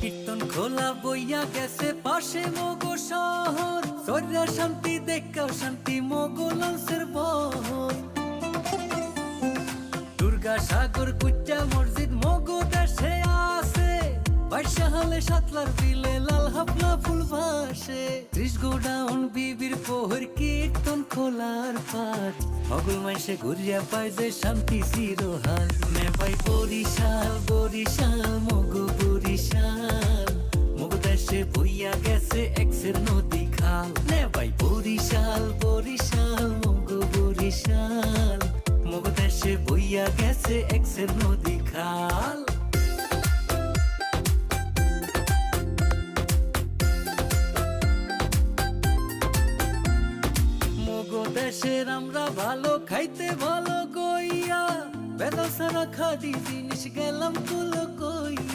কীর্তন খোলা বইয়া গেছে পাশে মগো শহর, সর্যা শান্তি দেখাও শান্তি মগো লঞ্চের বহর। দুর্গা সাগর কুচ্চা মসজিদ মগো দেশে আছে, বাইশা হলে সাতলার বিলে লাল হাফলা ফুল ভাসে। 30 গোডাউন বিবির পোহর কীর্তন খোলার পাট, মগল মাইসে ঘুরিয়া পায় যে শান্তি চিরহাল। নে ভাই বরিশাল বরিশাল মগো বরিশাল, মগো দেশে বইয়া গেছে এক্সের নদী খাল। নে ভাই বরিশাল বরিশাল মগো বরিশাল, মগো দেশে বইয়া গেছে এক্সের নদী খাল। দেশের আমরা ভালো খাইতে ভালো কইয়া, বেদা সারা খাদি জিনিস গেলাম কুলো কইয়া।